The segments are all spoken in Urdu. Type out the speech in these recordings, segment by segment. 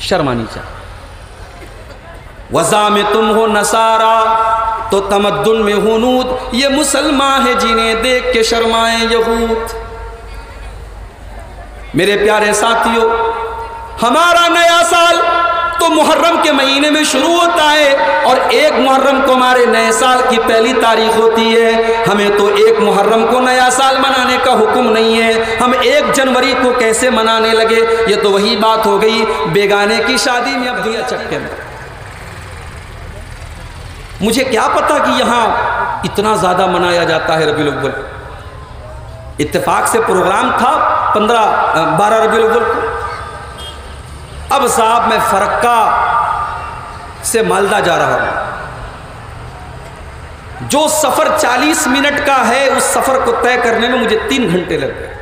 شرمانی چاہیے. وضع میں تم ہو نصارا تو تمدن میں ہنود، یہ مسلمان ہے جنہیں دیکھ کے شرمائیں یہود. میرے پیارے ساتھیوں، ہمارا نیا سال تو محرم کے مہینے میں شروع ہوتا ہے، اور 1 محرم کو ہمارے نئے سال کی پہلی تاریخ ہوتی ہے. ہمیں تو 1 محرم کو نیا سال منانے کا حکم نہیں ہے. ہم 1 جنوری کو کیسے منانے لگے؟ یہ تو وہی بات ہو گئی بیگانے کی شادی میں اب دیا چکے میں. مجھے کیا پتا کہ یہاں اتنا زیادہ منایا جاتا ہے ربیع الاول. اتفاق سے پروگرام تھا 12 ربیع الاول کو. اب صاحب میں فرقہ سے مالدہ جا رہا ہوں. جو سفر 40 منٹ کا ہے اس سفر کو طے کرنے میں مجھے 3 گھنٹے لگ گئے.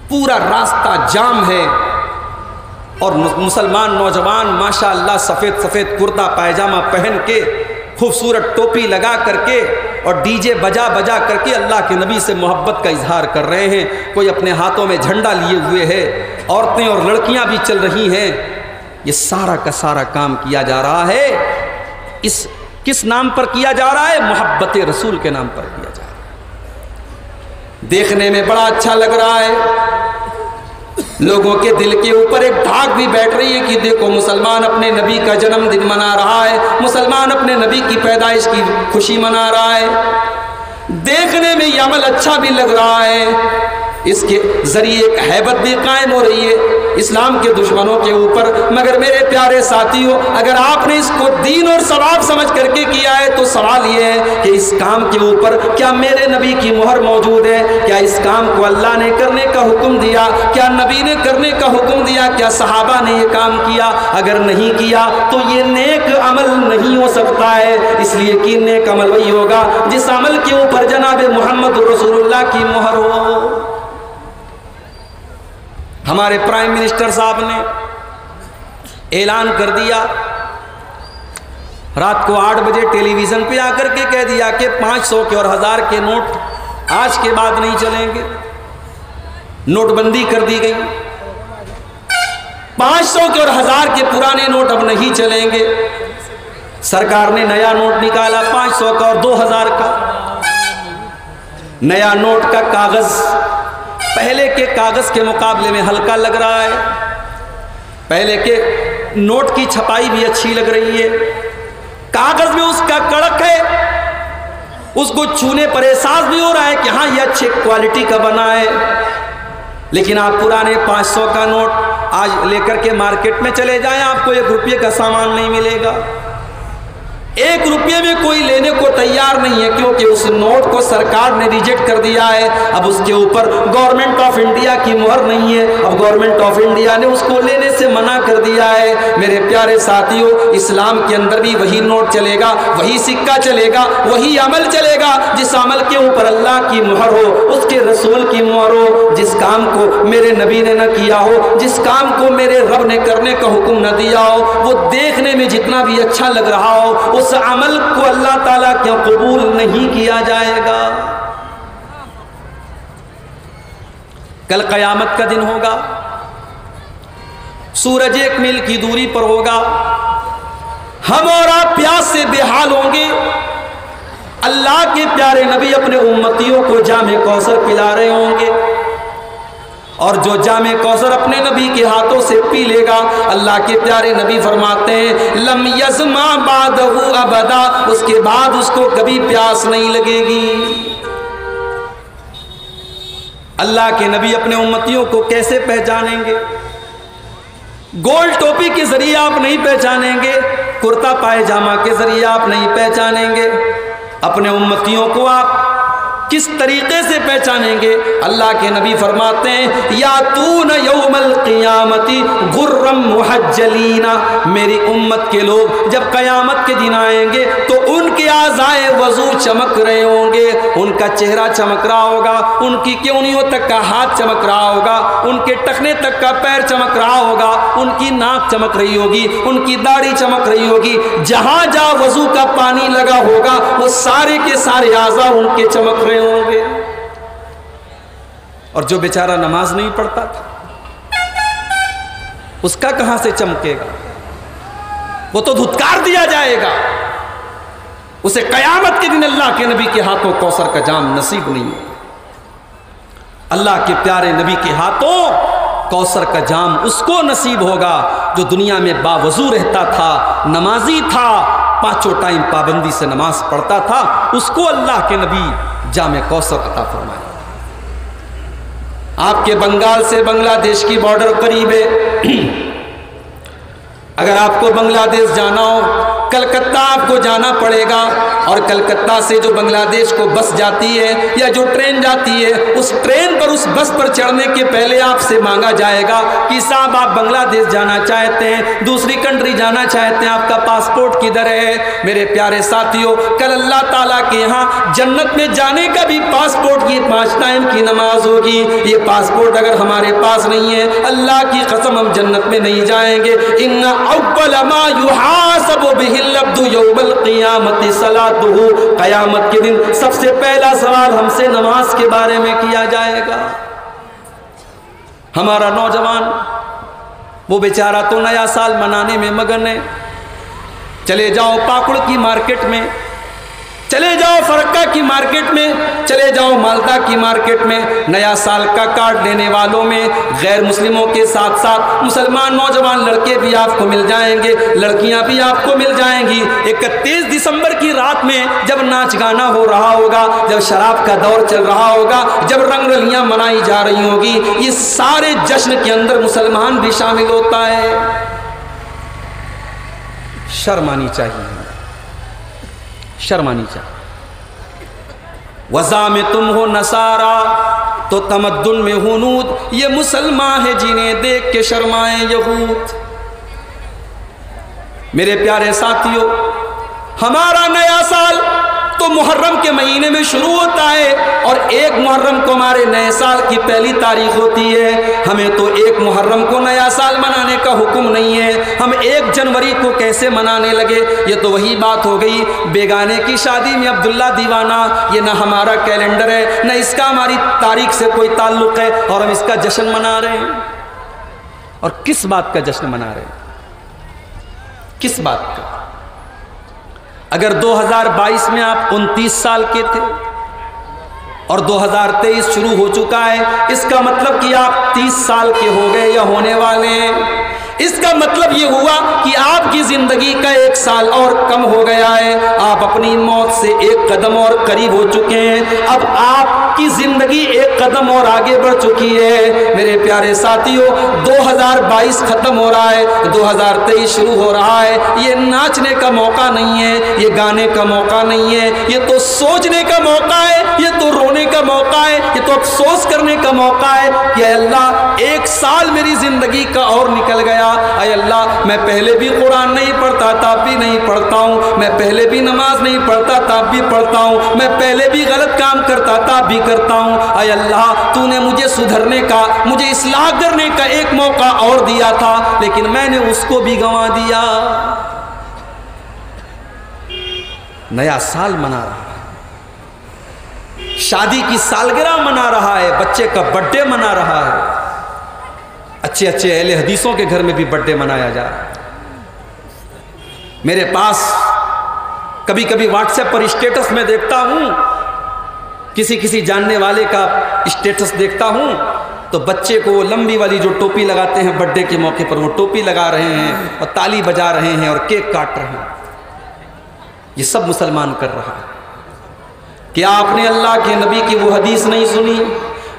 پورا راستہ جام ہے، اور مسلمان نوجوان ماشاءاللہ سفید سفید کرتا پائجامہ پہن کے، خوبصورت ٹوپی لگا کر کے، اور ڈی جے بجا بجا کر کے اللہ کے نبی سے محبت کا اظہار کر رہے ہیں. کوئی اپنے ہاتھوں میں جھنڈا لیے ہوئے ہے، عورتیں اور لڑکیاں بھی چل رہی ہیں. یہ سارا کا سارا کام کیا جا رہا ہے، اس کس نام پر کیا جا رہا ہے؟ محبت رسول کے نام پر کیا جا رہا ہے. دیکھنے میں بڑا اچھا لگ رہا ہے. لوگوں کے دل کے اوپر ایک دھاگ بھی بیٹھ رہی ہے کہ دیکھو مسلمان اپنے نبی کا جنم دن منا رہا ہے، مسلمان اپنے نبی کی پیدائش کی خوشی منا رہا ہے. دیکھنے میں یہ عمل اچھا بھی لگ رہا ہے، اس کے ذریعے ایک ہیبت بھی قائم ہو رہی ہے اسلام کے دشمنوں کے اوپر. مگر میرے پیارے ساتھیوں، اگر آپ نے اس کو دین اور ثواب سمجھ کر کے کیا ہے تو سوال یہ ہے کہ اس کام کے اوپر کیا میرے نبی کی مہر موجود ہے؟ کیا اس کام کو اللہ نے کرنے کا حکم دیا؟ کیا نبی نے کرنے کا حکم دیا؟ کیا صحابہ نے یہ کام کیا؟ اگر نہیں کیا تو یہ نیک عمل نہیں ہو سکتا ہے. اس لیے کہ نیک عمل وہی ہوگا جس عمل کے اوپر جناب محمد رسول اللہ کی مہر ہو. ہمارے پرائم منسٹر صاحب نے اعلان کر دیا، رات کو 8 بجے ٹیلی ویژن پہ آ کر کے کہہ دیا کہ 500 کے اور 1000 کے نوٹ آج کے بعد نہیں چلیں گے. نوٹ بندی کر دی گئی. 500 کے اور 1000 کے پرانے نوٹ اب نہیں چلیں گے. سرکار نے نیا نوٹ نکالا 500 کا اور 2000 کا. نیا نوٹ کا کاغذ پہلے کے کاغذ کے مقابلے میں ہلکا لگ رہا ہے. پہلے کے نوٹ کی چھپائی بھی اچھی لگ رہی ہے، کاغذ میں اس کا کڑک ہے، اس کو چھونے پر احساس بھی ہو رہا ہے کہ ہاں یہ اچھے کوالٹی کا بنا ہے. لیکن آپ پرانے 500 کا نوٹ آج لے کر کے مارکیٹ میں چلے جائیں، آپ کو 1 روپے کا سامان نہیں ملے گا. 1 روپے میں کوئی لینے کو تیار نہیں ہے، کیونکہ اس نوٹ کو سرکار نے ریجیکٹ کر دیا ہے. اب اس کے اوپر گورنمنٹ آف انڈیا کی مہر نہیں ہے. اب گورنمنٹ آف انڈیا نے اس کو لینے سے منع کر دیا ہے. میرے پیارے ساتھیوں، اسلام کے اندر بھی وہی نوٹ چلے گا، وہی سکہ چلے گا، وہی عمل چلے گا جس عمل کے اوپر اللہ کی مہر ہو، اس کے رسول کی مہر ہو. جس کام کو میرے نبی نے نہ کیا ہو، جس کام کو میرے رب نے کرنے کا حکم نہ دیا ہو، وہ دیکھنے میں جتنا بھی اچھا لگ رہا ہو، اس عمل کو اللہ تعالیٰ کیا قبول نہیں کیا جائے گا. کل قیامت کا دن ہوگا، سورج 1 میل کی دوری پر ہوگا. ہم اور آپ پیاس سے بے حال ہوں گے. اللہ کے پیارے نبی اپنے امتیوں کو جام کوثر پلا رہے ہوں گے، اور جو جام کوثر اپنے نبی کے ہاتھوں سے پی لے گا، اللہ کے پیارے نبی فرماتے ہیں لم یظما بعدہ ابدا، اس کے بعد اس کو کبھی پیاس نہیں لگے گی. اللہ کے نبی اپنے امتیوں کو کیسے پہچانیں گے؟ گول ٹوپی کے ذریعے آپ نہیں پہچانیں گے، کرتا پائجامہ کے ذریعے آپ نہیں پہچانیں گے. اپنے امتیوں کو آپ کس طریقے سے پہچانیں گے؟ اللہ کے نبی فرماتے ہیں یاتون یوم القیامت غرم محجلین، میری امت کے لوگ جب قیامت کے دن آئیں گے تو ان کے اعضائے وضو چمک رہے ہوں گے، ان کا چہرہ چمک رہا ہوگا، ان کی کیونیوں تک کا ہاتھ چمک رہا ہوگا، ان کے ٹخنے تک کا پیر چمک رہا ہوگا، ان کی ناک چمک رہی ہوگی، ان کی داڑھی چمک رہی ہوگی. جہاں جہاں وضو کا پانی لگا ہوگا وہ سارے کے سارے اعضاء ان کے چمک رہے ہوں گے. اور جو بیچارہ نماز نہیں پڑھتا تھا، اس کا کہاں سے چمکے گا؟ وہ تو دھتکار دیا جائے گا، اسے قیامت کے دن اللہ کے نبی کے ہاتھوں کوثر کا جام نصیب نہیں ہوگا۔ اللہ کے پیارے نبی کے ہاتھوں کوثر کا جام اس کو نصیب ہوگا جو دنیا میں باوضو رہتا تھا، نمازی تھا، پانچوں ٹائم پابندی سے نماز پڑھتا تھا، اس کو اللہ کے نبی جام کوثر عطا فرمائے۔ آپ کے بنگال سے بنگلہ دیش کی بارڈر قریب ہے، اگر آپ کو بنگلہ دیش جانا ہو کلکتہ آپ کو جانا پڑے گا، اور کلکتہ سے جو بنگلہ دیش کو بس جاتی ہے یا جو ٹرین جاتی ہے، اس ٹرین پر اس بس پر چڑھنے کے پہلے آپ سے مانگا جائے گا کہ صاحب آپ بنگلہ دیش جانا چاہتے ہیں، دوسری کنٹری جانا چاہتے ہیں، آپ کا پاسپورٹ کدھر ہے؟ میرے پیارے ساتھیوں، کل اللہ تعالیٰ کے یہاں جنت میں جانے کا بھی پاسپورٹ کی 5 ٹائم کی نماز ہوگی۔ یہ پاسپورٹ اگر ہمارے پاس نہیں ہے، اللہ کی قسم ہم جنت میں نہیں جائیں گے۔ ان اول ما یحاسب بہ العبد یوم القیامت صلاۃہ، قیامت کے دن سب سے پہلا سوال ہم سے نماز کے بارے میں کیا جائے گا۔ ہمارا نوجوان وہ بیچارہ تو نیا سال منانے میں مگن ہے، چلے جاؤ پاکڑ کی مارکیٹ میں، چلے جاؤ فرقہ کی مارکیٹ میں، چلے جاؤ مالدہ کی مارکیٹ میں، نیا سال کا کارڈ لینے والوں میں غیر مسلموں کے ساتھ ساتھ مسلمان نوجوان لڑکے بھی آپ کو مل جائیں گے، لڑکیاں بھی آپ کو مل جائیں گی۔ 31 دسمبر کی رات میں جب ناچ گانا ہو رہا ہوگا، جب شراب کا دور چل رہا ہوگا، جب رنگ رلیاں منائی جا رہی ہوگی، یہ سارے جشن کے اندر مسلمان بھی شامل ہوتا ہے۔ شرم آنی چاہیے، شرم آنی چاہیے۔ وضع میں تم ہو نصارا تو تمدن میں ہنود، یہ مسلمان ہے جنہیں دیکھ کے شرمائیں یہود۔ میرے پیارے ساتھیوں، ہمارا نیا سال تو محرم کے مہینے میں شروع ہوتا ہے، اور 1 محرم کو ہمارے نئے سال کی پہلی تاریخ ہوتی ہے۔ ہمیں تو 1 محرم کو نیا سال منانے کا حکم نہیں ہے، ہم 1 جنوری کو کیسے منانے لگے؟ یہ تو وہی بات ہو گئی بیگانے کی شادی میں عبداللہ دیوانہ۔ یہ نہ ہمارا کیلنڈر ہے، نہ اس کا ہماری تاریخ سے کوئی تعلق ہے، اور ہم اس کا جشن منا رہے ہیں۔ اور کس بات کا جشن منا رہے ہیں؟ کس بات کا؟ اگر 2022 میں آپ 29 سال کے تھے اور 2023 شروع ہو چکا ہے، اس کا مطلب کہ آپ 30 سال کے ہو گئے یا ہونے والے ہیں۔ اس کا مطلب یہ ہوا کہ آپ کی زندگی کا 1 سال اور کم ہو گیا ہے، آپ اپنی موت سے 1 قدم اور قریب ہو چکے ہیں، اب آپ کی زندگی 1 قدم اور آگے بڑھ چکی ہے۔ میرے پیارے ساتھیوں، 2022 ختم ہو رہا ہے، 2023 شروع ہو رہا ہے۔ یہ ناچنے کا موقع نہیں ہے، یہ گانے کا موقع نہیں ہے، یہ تو سوچنے کا موقع ہے، یہ تو رونے کا موقع ہے، یہ تو افسوس کرنے کا موقع ہے کہ اے اللہ 1 سال میری زندگی کا اور نکل گیا۔ اے اللہ، میں پہلے بھی قرآن نہیں پڑھتا تھا، اب بھی نہیں پڑھتا ہوں، میں پہلے بھی نماز نہیں پڑھتا تھا، اب بھی پڑھتا ہوں، میں پہلے بھی غلط کام کرتا تھا، اب بھی کرتا ہوں۔ اے اللہ، تو نے مجھے سدھرنے کا، مجھے اصلاح کرنے کا 1 موقع اور دیا تھا، لیکن میں نے اس کو بھی گنوا دیا۔ نیا سال منا رہا ہے، شادی کی سالگرہ منا رہا ہے، بچے کا برتھ ڈے منا رہا ہے، اچھے اچھے اہل حدیثوں کے گھر میں بھی برتھ ڈے منایا جا رہا ہے۔ میرے پاس کبھی کبھی واٹس ایپ پر اسٹیٹس میں دیکھتا ہوں، کسی جاننے والے کا اسٹیٹس دیکھتا ہوں تو بچے کو وہ لمبی والی جو ٹوپی لگاتے ہیں برتھ ڈے کے موقع پر، وہ ٹوپی لگا رہے ہیں اور تالی بجا رہے ہیں اور کیک کاٹ رہے ہیں۔ یہ سب مسلمان کر رہا ہے۔ کیا آپ نے اللہ کے نبی کی وہ حدیث نہیں سنی؟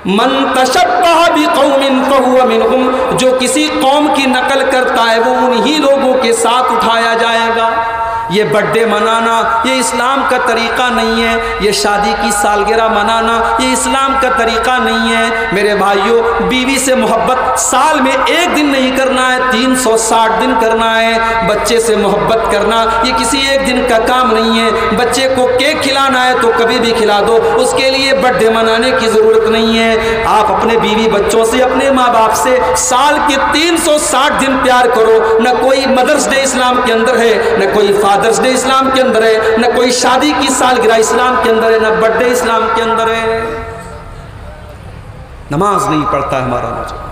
من تشبہ بقوم فہو منہم، جو کسی قوم کی نقل کرتا ہے وہ انہی لوگوں کے ساتھ اٹھایا جائے گا۔ یہ برتھ ڈے منانا یہ اسلام کا طریقہ نہیں ہے، یہ شادی کی سالگرہ منانا یہ اسلام کا طریقہ نہیں ہے۔ میرے بھائیوں، بیوی سے محبت سال میں 1 دن نہیں کرنا ہے، 360 دن کرنا ہے۔ بچے سے محبت کرنا یہ کسی 1 دن کا کام نہیں ہے۔ بچے کو کیک کھلانا ہے تو کبھی بھی کھلا دو، اس کے لیے برتھ ڈے منانے کی ضرورت نہیں ہے۔ آپ اپنے بیوی بچوں سے، اپنے ماں باپ سے سال کے 360 دن پیار کرو۔ نہ کوئی مدرس ڈے اسلام کے اندر ہے، نہ کوئی فادرس ڈے اسلام کے اندر ہے، نہ کوئی شادی کی سالگرہ اسلام کے اندر ہے، نہ برتھ ڈے اسلام کے اندر ہے۔ نماز نہیں پڑھتا ہے ہمارا نوجوان،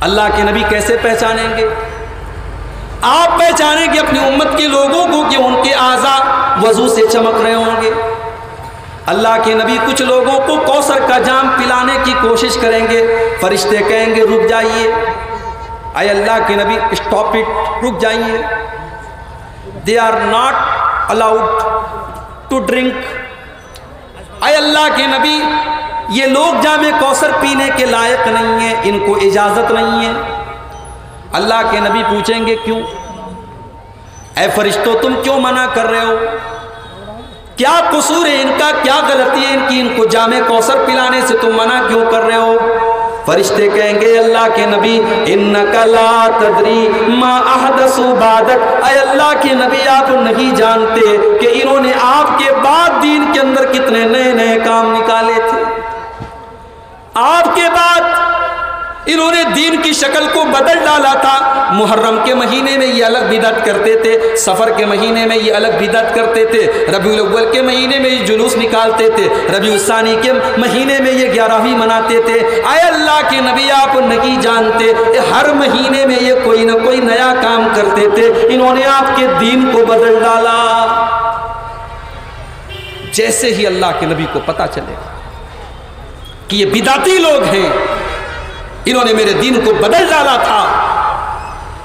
اللہ کے نبی کیسے پہچانیں گے؟ آپ پہچانیں گے اپنی امت کے لوگوں کو کہ ان کے اعضاء وضو سے چمک رہے ہوں گے۔ اللہ کے نبی کچھ لوگوں کو کوثر کا جام پلانے کی کوشش کریں گے، فرشتے کہیں گے رک جائیے، اے اللہ کے نبی اسٹاپ اٹ، رک جائیے، they are not allowed to drink, اے اللہ کے نبی یہ لوگ جام کوثر پینے کے لائق نہیں ہیں، ان کو اجازت نہیں ہے۔ اللہ کے نبی پوچھیں گے کیوں؟ اے فرشتوں تم کیوں منع کر رہے ہو؟ کیا قصور ہے ان کا، کیا غلطی ہے ان کی، ان کو جام کوثر پلانے سے تم منع کیوں کر رہے ہو؟ فرشتے کہیں گے اللہ کے نبی انک لا تدری ما احدثوا بعدک، اے اللہ کے نبی آپ نہیں جانتے کہ انہوں نے آپ کے بعد دین کے اندر کتنے نئے نئے کام نکالے تھے۔ آپ کے بعد انہوں نے دین کی شکل کو بدل ڈالا تھا۔ محرم کے مہینے میں یہ الگ بدعت کرتے تھے، سفر کے مہینے میں یہ الگ بدعت کرتے تھے، ربیع الاول کے مہینے میں یہ جلوس نکالتے تھے، ربیع الثانی کے مہینے میں یہ 11ویں مناتے تھے۔ اے اللہ کے نبی آپ نہیں جانتے ہر مہینے میں یہ کوئی نہ کوئی نیا کام کرتے تھے، انہوں نے آپ کے دین کو بدل ڈالا۔ جیسے ہی اللہ کے نبی کو پتا چلے کہ یہ بدعتی لوگ ہیں، انہوں نے میرے دین کو بدل ڈالا تھا،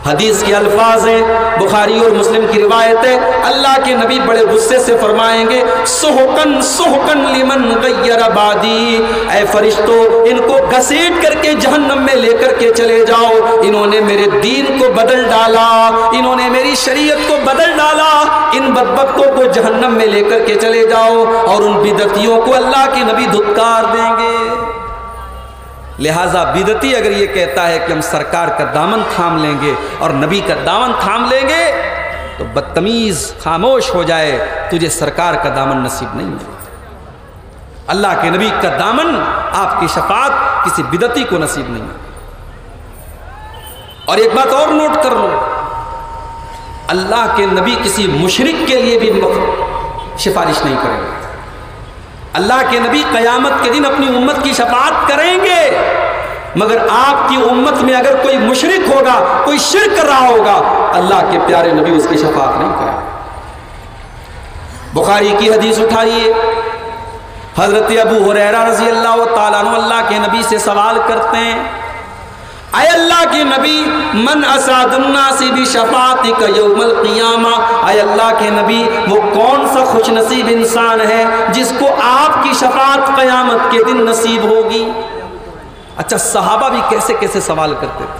حدیث کے الفاظ ہیں، بخاری اور مسلم کی روایت ہے، اللہ کے نبی بڑے غصے سے فرمائیں گے سحقن سحقن لمن غیر بعدی، اے فرشتوں ان کو گھسیٹ کر کے جہنم میں لے کر کے چلے جاؤ، انہوں نے میرے دین کو بدل ڈالا، انہوں نے میری شریعت کو بدل ڈالا، ان بدبختوں کو جہنم میں لے کر کے چلے جاؤ، اور ان بدعتیوں کو اللہ کے نبی دھتکار دیں گے۔ لہٰذا بدعتی اگر یہ کہتا ہے کہ ہم سرکار کا دامن تھام لیں گے اور نبی کا دامن تھام لیں گے تو بدتمیز خاموش ہو جائے، تجھے سرکار کا دامن نصیب نہیں ہے۔ اللہ کے نبی کا دامن، آپ کی شفاعت کسی بدعتی کو نصیب نہیں ہے۔ اور ایک بات اور نوٹ کر لو، اللہ کے نبی کسی مشرک کے لیے بھی سفارش نہیں کریں گے۔ اللہ کے نبی قیامت کے دن اپنی امت کی شفاعت کریں گے، مگر آپ کی امت میں اگر کوئی مشرک ہوگا، کوئی شرک کر رہا ہوگا، اللہ کے پیارے نبی اس کی شفاعت نہیں کریں گے۔ بخاری کی حدیث اٹھائیے، حضرت ابو ہریرہ رضی اللہ تعالیٰ عنہ اللہ کے نبی سے سوال کرتے ہیں، اے اللہ کے نبی من اسعد الناس بشفاعتک یوم القیامہ، اے اللہ کے نبی وہ کون سا خوش نصیب انسان ہے جس کو آپ کی شفاعت قیامت کے دن نصیب ہوگی؟ اچھا صحابہ بھی کیسے کیسے سوال کرتے تھے۔